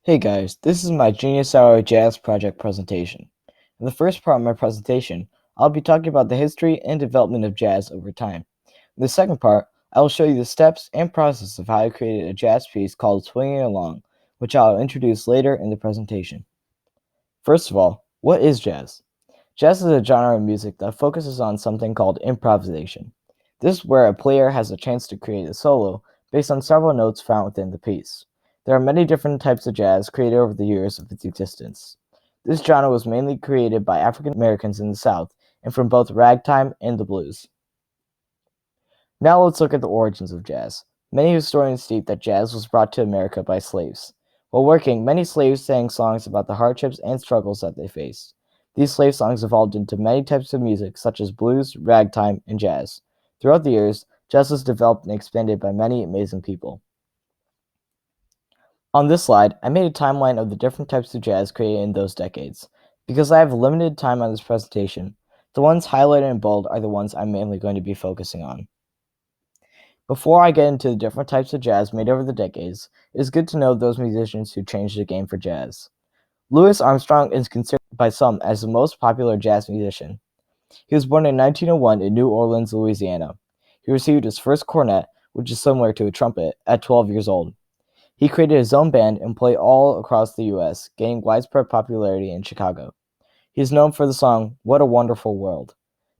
Hey guys, this is my Genius Hour Jazz Project presentation. In the first part of my presentation, I'll be talking about the history and development of jazz over time. In the second part, I will show you the steps and process of how I created a jazz piece called Swinging Along, which I'll introduce later in the presentation. First of all, what is jazz? Jazz is a genre of music that focuses on something called improvisation. This is where a player has a chance to create a solo based on several notes found within the piece. There are many different types of jazz created over the years of its existence. This genre was mainly created by African Americans in the South and from both ragtime and the blues. Now let's look at the origins of jazz. Many historians state that jazz was brought to America by slaves. While working, many slaves sang songs about the hardships and struggles that they faced. These slave songs evolved into many types of music such as blues, ragtime, and jazz. Throughout the years, jazz was developed and expanded by many amazing people. On this slide, I made a timeline of the different types of jazz created in those decades. Because I have limited time on this presentation, the ones highlighted in bold are the ones I'm mainly going to be focusing on. Before I get into the different types of jazz made over the decades, it is good to know those musicians who changed the game for jazz. Louis Armstrong is considered by some as the most popular jazz musician. He was born in 1901 in New Orleans, Louisiana. He received his first cornet, which is similar to a trumpet, at 12 years old. He created his own band and played all across the U.S., gaining widespread popularity in Chicago. He is known for the song "What a Wonderful World."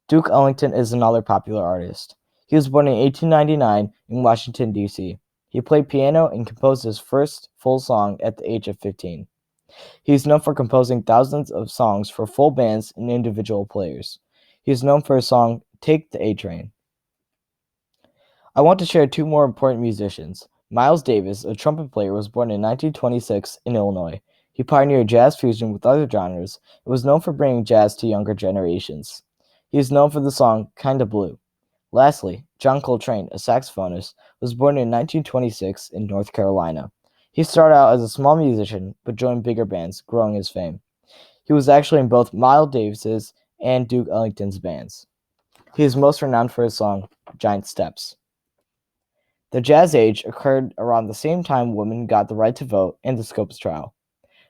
Duke Ellington is another popular artist. He was born in 1899 in Washington, D.C. He played piano and composed his first full song at the age of 15. He is known for composing thousands of songs for full bands and individual players. He is known for his song "Take the A Train." I want to share two more important musicians. Miles Davis, a trumpet player, was born in 1926 in Illinois. He pioneered jazz fusion with other genres and was known for bringing jazz to younger generations. He is known for the song "Kinda Blue." Lastly, John Coltrane, a saxophonist, was born in 1926 in North Carolina. He started out as a small musician, but joined bigger bands, growing his fame. He was actually in both Miles Davis's and Duke Ellington's bands. He is most renowned for his song, "Giant Steps." The Jazz Age occurred around the same time women got the right to vote and the Scopes trial.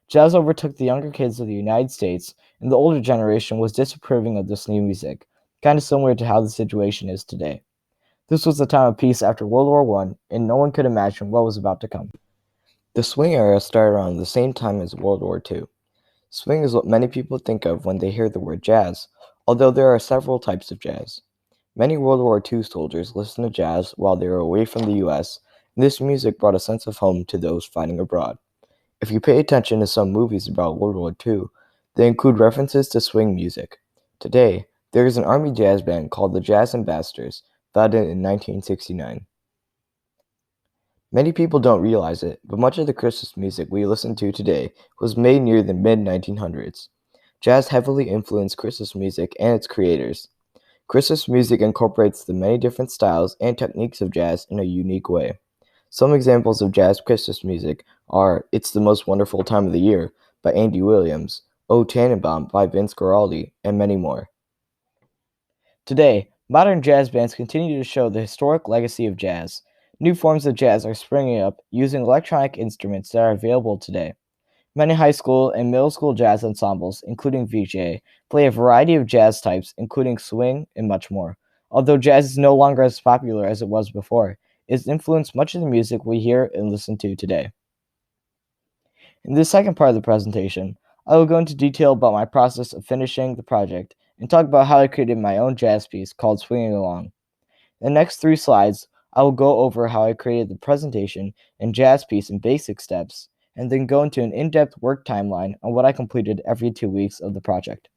Jazz overtook the younger kids of the United States, and the older generation was disapproving of this new music, kind of similar to how the situation is today. This was a time of peace after World War I, and no one could imagine what was about to come. The swing era started around the same time as World War II. Swing is what many people think of when they hear the word jazz, although there are several types of jazz. Many World War II soldiers listened to jazz while they were away from the U.S., and this music brought a sense of home to those fighting abroad. If you pay attention to some movies about World War II, they include references to swing music. Today, there is an army jazz band called the Jazz Ambassadors, founded in 1969. Many people don't realize it, but much of the Christmas music we listen to today was made near the mid-1900s. Jazz heavily influenced Christmas music and its creators. Christmas music incorporates the many different styles and techniques of jazz in a unique way. Some examples of jazz Christmas music are "It's the Most Wonderful Time of the Year" by Andy Williams, "O Tannenbaum" by Vince Guaraldi, and many more. Today, modern jazz bands continue to show the historic legacy of jazz. New forms of jazz are springing up using electronic instruments that are available today. Many high school and middle school jazz ensembles, including VJ, play a variety of jazz types, including swing and much more. Although jazz is no longer as popular as it was before, it has influenced much of the music we hear and listen to today. In the second part of the presentation, I will go into detail about my process of finishing the project and talk about how I created my own jazz piece called Swinging Along. In the next 3 slides, I will go over how I created the presentation and jazz piece in basic steps, and then go into an in-depth work timeline on what I completed every 2 weeks of the project.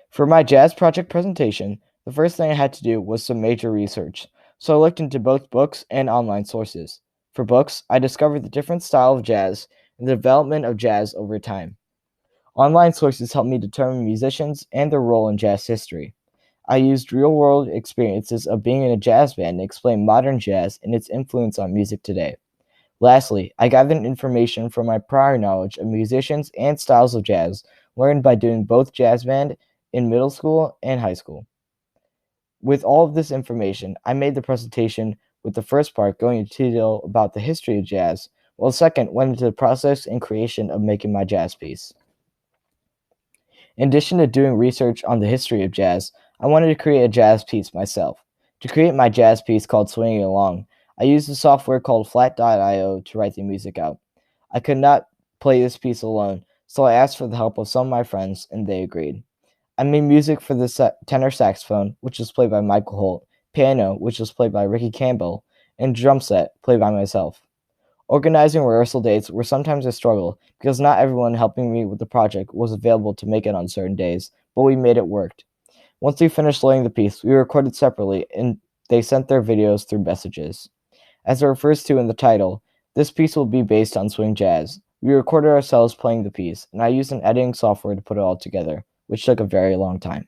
For my jazz project presentation, the first thing I had to do was some major research, so I looked into both books and online sources. For books, I discovered the different style of jazz and the development of jazz over time. Online sources helped me determine musicians and their role in jazz history. I used real-world experiences of being in a jazz band to explain modern jazz and its influence on music today. Lastly, I gathered information from my prior knowledge of musicians and styles of jazz learned by doing both jazz band in middle school and high school. With all of this information, I made the presentation with the first part going into detail about the history of jazz, while the second went into the process and creation of making my jazz piece. In addition to doing research on the history of jazz, I wanted to create a jazz piece myself. To create my jazz piece called Swinging Along, I used a software called Flat.io to write the music out. I could not play this piece alone, so I asked for the help of some of my friends, and they agreed. I made music for the tenor saxophone, which was played by Michael Holt, piano, which was played by Ricky Campbell, and drum set, played by myself. Organizing rehearsal dates were sometimes a struggle because not everyone helping me with the project was available to make it on certain days, but we made it work. Once we finished laying the piece, we recorded separately and they sent their videos through messages. As it refers to in the title, this piece will be based on swing jazz. We recorded ourselves playing the piece, and I used an editing software to put it all together, which took a very long time.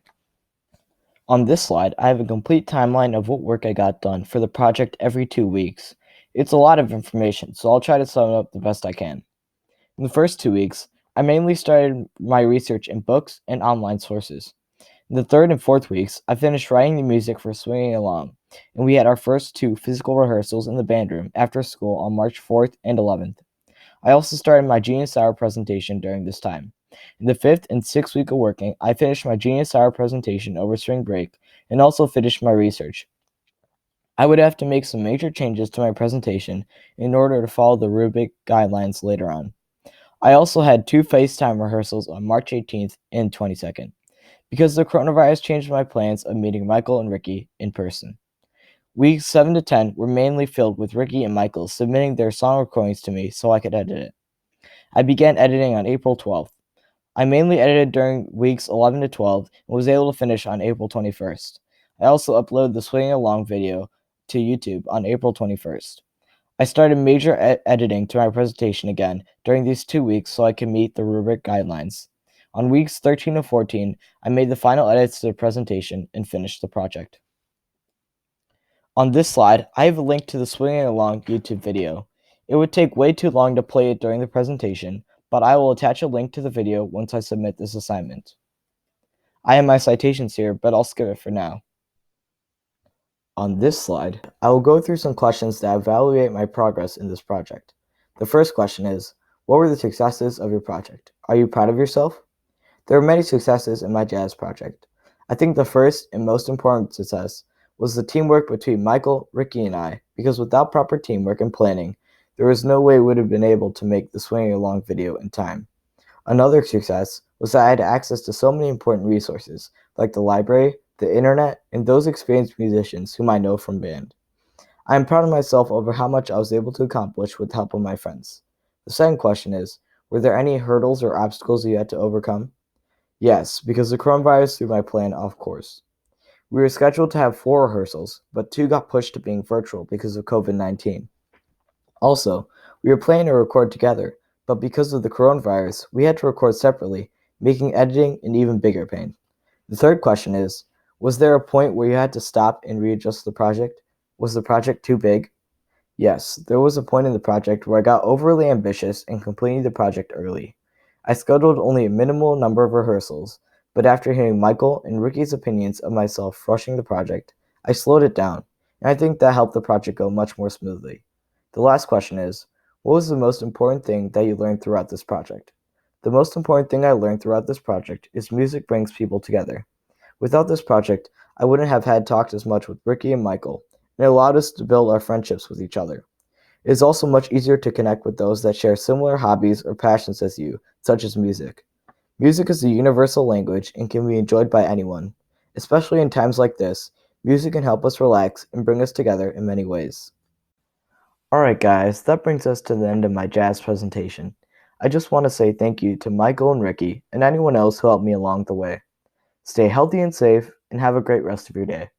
On this slide, I have a complete timeline of what work I got done for the project every 2 weeks. It's a lot of information, so I'll try to sum it up the best I can. In the first 2 weeks, I mainly started my research in books and online sources. In the third and fourth weeks, I finished writing the music for Swinging Along, and we had our first 2 physical rehearsals in the band room after school on March 4th and 11th. I also started my Genius Hour presentation during this time. In the fifth and sixth week of working, I finished my Genius Hour presentation over spring break and also finished my research. I would have to make some major changes to my presentation in order to follow the rubric guidelines later on. I also had 2 FaceTime rehearsals on March 18th and 22nd, because the coronavirus changed my plans of meeting Michael and Ricky in person. Weeks 7 to 10 were mainly filled with Ricky and Michael submitting their song recordings to me so I could edit it. I began editing on April 12th. I mainly edited during weeks 11 to 12 and was able to finish on April 21st. I also uploaded the Swinging Along video to YouTube on April 21st. I started major editing to my presentation again during these 2 weeks so I could meet the rubric guidelines. On weeks 13 to 14, I made the final edits to the presentation and finished the project. On this slide, I have a link to the Swinging Along YouTube video. It would take way too long to play it during the presentation, but I will attach a link to the video once I submit this assignment. I have my citations here, but I'll skip it for now. On this slide, I will go through some questions that evaluate my progress in this project. The first question is, what were the successes of your project? Are you proud of yourself? There are many successes in my jazz project. I think the first and most important success was the teamwork between Michael, Ricky, and I, because without proper teamwork and planning, there was no way we would have been able to make the Swinging Along video in time. Another success was that I had access to so many important resources, like the library, the internet, and those experienced musicians whom I know from band. I am proud of myself over how much I was able to accomplish with the help of my friends. The second question is, were there any hurdles or obstacles you had to overcome? Yes, because the coronavirus threw my plan off course. We were scheduled to have 4 rehearsals, but 2 got pushed to being virtual because of COVID-19. Also, we were planning to record together, but because of the coronavirus, we had to record separately, making editing an even bigger pain. The third question is, was there a point where you had to stop and readjust the project? Was the project too big? Yes, there was a point in the project where I got overly ambitious and completed the project early. I scheduled only a minimal number of rehearsals, but after hearing Michael and Ricky's opinions of myself rushing the project, I slowed it down, and I think that helped the project go much more smoothly. The last question is, what was the most important thing that you learned throughout this project? The most important thing I learned throughout this project is music brings people together. Without this project, I wouldn't have had talked as much with Ricky and Michael, and it allowed us to build our friendships with each other. It is also much easier to connect with those that share similar hobbies or passions as you, such as music. Music is a universal language and can be enjoyed by anyone. Especially in times like this, music can help us relax and bring us together in many ways. Alright guys, that brings us to the end of my jazz presentation. I just want to say thank you to Michael and Ricky and anyone else who helped me along the way. Stay healthy and safe, and have a great rest of your day.